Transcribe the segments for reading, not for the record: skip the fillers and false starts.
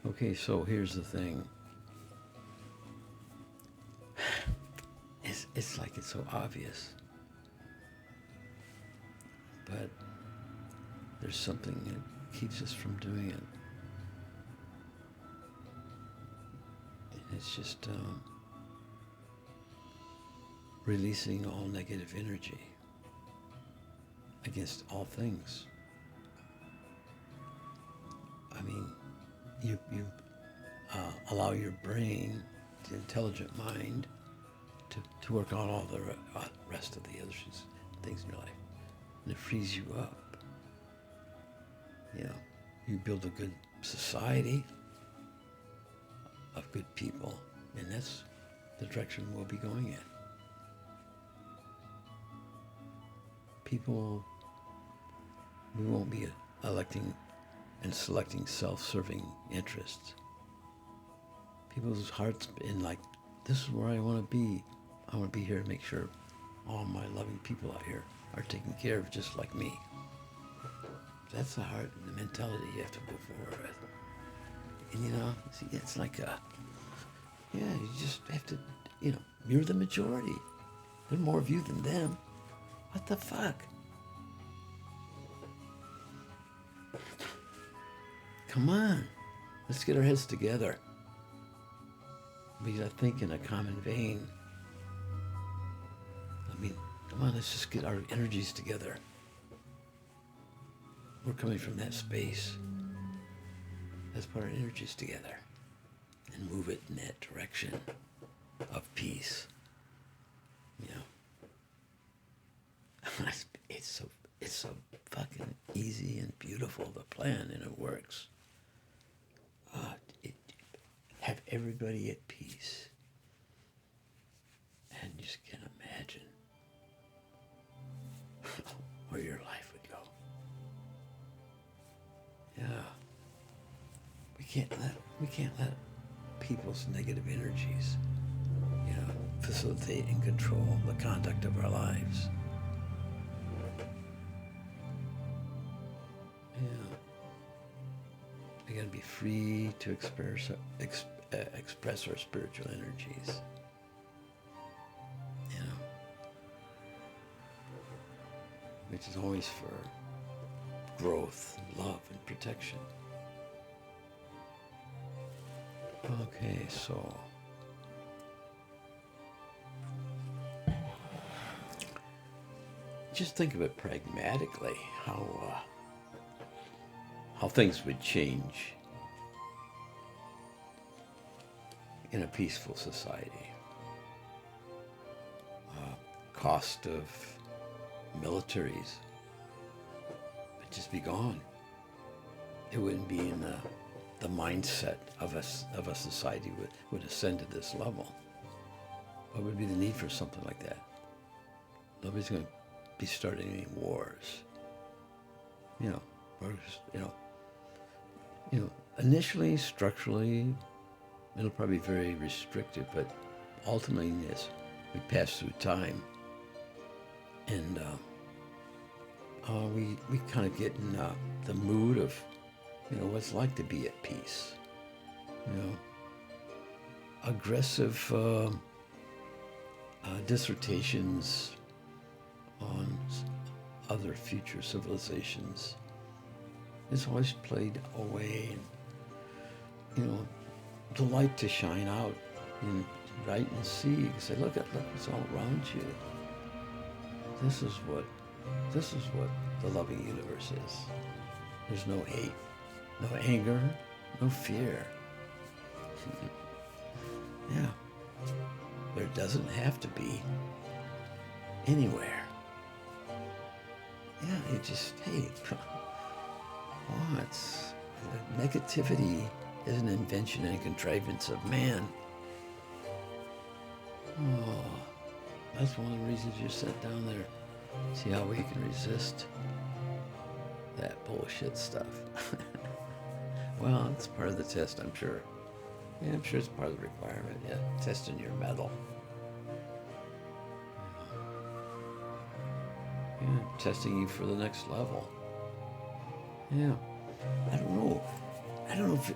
Okay, so here's the thing. It's like it's so obvious, but there's something that keeps us from doing it. And it's just releasing all negative energy against all things. I mean, you allow your brain, the intelligent mind, to work on all the rest of the other things in your life. And it frees you up. You know, you build a good society of good people, and that's the direction we'll be going in. People, we won't be electing and selecting self-serving interests. People's hearts in like, this is where I want to be. I want to be here to make sure all my loving people out here are taken care of just like me. That's the heart and the mentality you have to go forward with. And you know, see, it's like you just have to, you're the majority. There's more of you than them. What the fuck? Come on, let's get our heads together. We gotta think in a common vein. I mean, come on, let's just get our energies together. We're coming from that space. Let's put our energies together and move it in that direction of peace. You know, it's so fucking easy and beautiful, the plan, and it works. Have everybody at peace, and you just can't imagine where your life would go. Yeah, we can't let people's negative energies, facilitate and control the conduct of our lives. Yeah, we gotta be free to express our spiritual energies. Which is always for growth, love, and protection. Okay, so just think of it pragmatically, how things would change in a peaceful society. Cost of militaries would just be gone. It wouldn't be in the mindset of a society would ascend to this level. What would be the need for something like that? Nobody's going to be starting any wars. Initially, structurally, it'll probably be very restrictive, but ultimately, as we pass through time, and we kind of get in the mood of, what it's like to be at peace. Aggressive dissertations on other future civilizations is always played away, and the light to shine out and right and see. You say, look what's all around you. This is what the loving universe is. There's no hate, no anger, no fear. Yeah. There doesn't have to be anywhere. Yeah, it just, hey, what? Negativity is an invention and a contrivance of man. Oh, that's one of the reasons you're sent down there. See how we can resist that bullshit stuff. Well, it's part of the test, I'm sure. Yeah, I'm sure it's part of the requirement. Yeah, testing your mettle. Yeah, testing you for the next level. Yeah, I don't know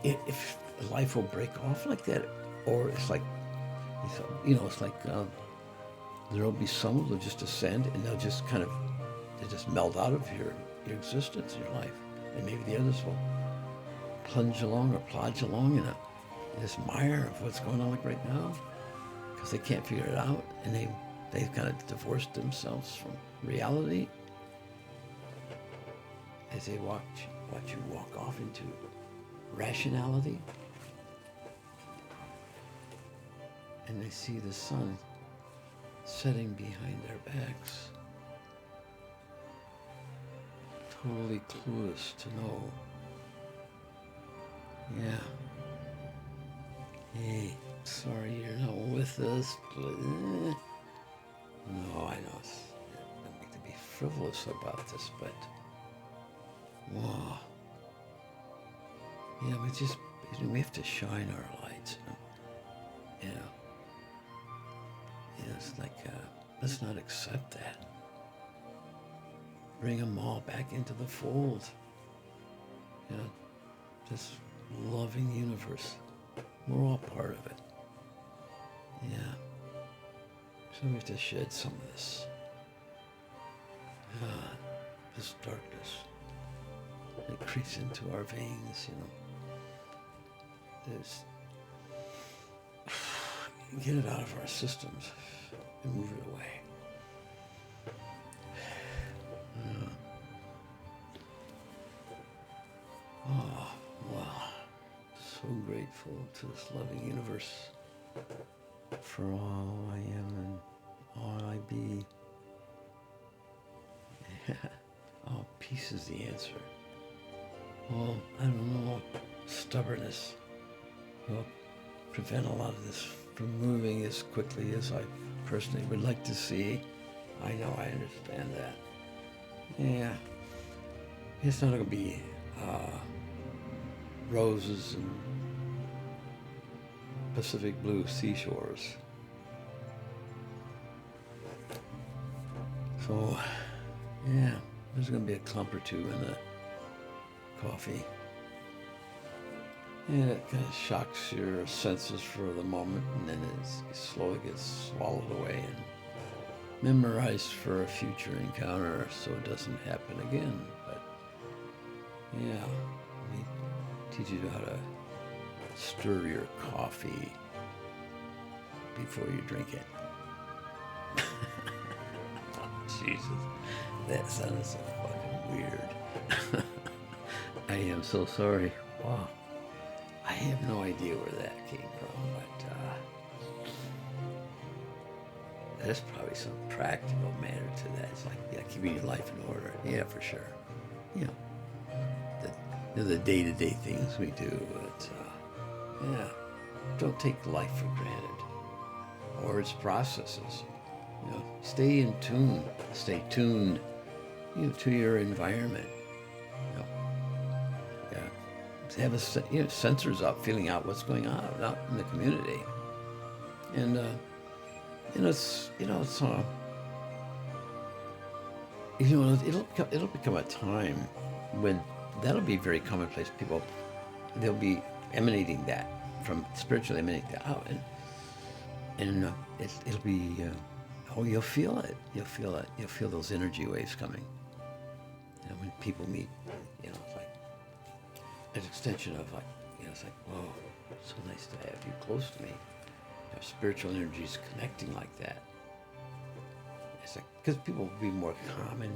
if life will break off like that, or it's like, it's like there'll be some that'll just ascend and they'll just they just melt out of your existence, your life, and maybe the others will plunge along or plodge along in this mire of what's going on like right now, because they can't figure it out, and they've kind of divorced themselves from reality as they watch you walk off into rationality, and they see the sun setting behind their backs, totally clueless to know. Yeah. Hey, sorry you're not with us, but no, I know I don't mean to be frivolous about this, but wow. Yeah, we have to shine our lights. It's like, let's not accept that. Bring them all back into the fold. This loving universe. We're all part of it. Yeah. So we have to shed some of this darkness. It creeps into our veins, get it out of our systems and move it away. Oh, wow. So grateful to this loving universe for all I am and all I be. Oh, peace is the answer. Oh, I don't know, stubbornness will prevent a lot of this from moving as quickly as I personally would like to see. I know, I understand that. Yeah. It's not going to be roses and Pacific blue seashores. So, yeah, there's going to be a clump or two in the coffee. And it kind of shocks your senses for the moment, and then it slowly gets swallowed away and memorized for a future encounter so it doesn't happen again. But yeah, we teach you how to stir your coffee before you drink it. Oh, Jesus, that sounded so fucking weird. I am so sorry. Wow. I have no idea where that came from, but there's probably some practical matter to that. It's like, keeping your life in order. Yeah, for sure. The day-to-day things we do. But, don't take life for granted or its processes. Stay in tune. Stay tuned, to your environment. Have sensors up, feeling out what's going on out in the community, and it'll become a time when that'll be very commonplace. They'll be emanating that from spiritually emanating that out, and it'll be you'll feel it. You'll feel those energy waves coming. When people meet, it's like an extension of it's like, whoa, so nice to have you close to me. Spiritual energy is connecting like that. It's like, because people will be more common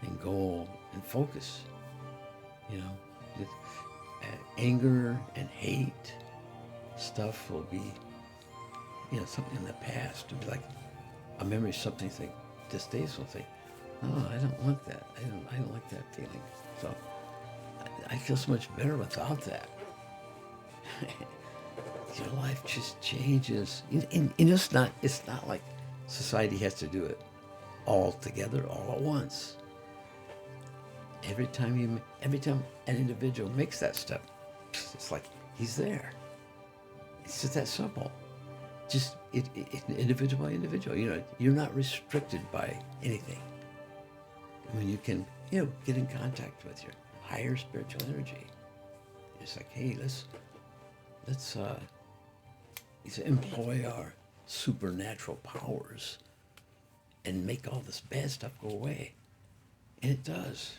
and goal and focus. Anger and hate stuff will be, something in the past. It'll be like a memory of something. Think this days will think, oh, I don't want that. I don't like that feeling. So I feel so much better without that. Your life just changes. And it's not like society has to do it all together, all at once. Every time an individual makes that step, it's like he's there. It's just that simple. Just individual by individual. You're not restricted by anything. When you can, get in contact with your higher spiritual energy. It's like, hey, let's employ our supernatural powers and make all this bad stuff go away. And it does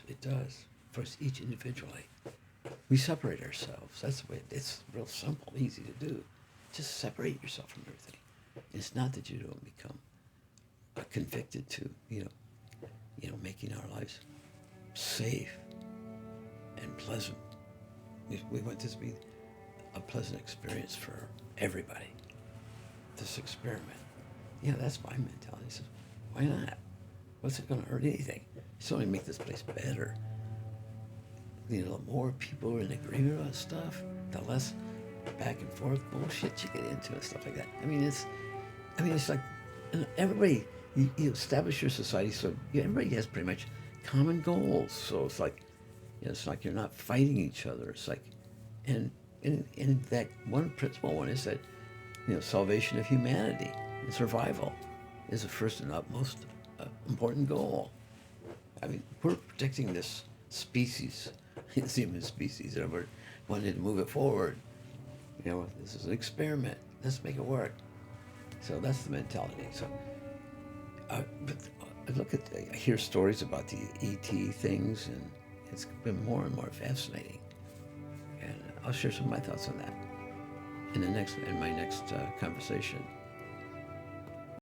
for us each individually. We separate ourselves. That's the way, it's real simple, easy to do. Just separate yourself from everything. It's not that you don't become convicted to, making our lives safe and pleasant. We want this to be a pleasant experience for everybody. This experiment. That's my mentality. So why not? What's it going to hurt anything? It's only make this place better. The more people are in agreement on stuff, the less back and forth bullshit you get into and stuff like that. It's like everybody, you establish your society so everybody has pretty much common goals. So it's like you're not fighting each other. It's like, and that one principal one is that, salvation of humanity and survival is the first and utmost important goal. We're protecting this species, this human species, and we're wanting to move it forward. This is an experiment. Let's make it work. So that's the mentality. So, but I hear stories about the ET things, and it's been more and more fascinating. And I'll share some of my thoughts on that in my next conversation.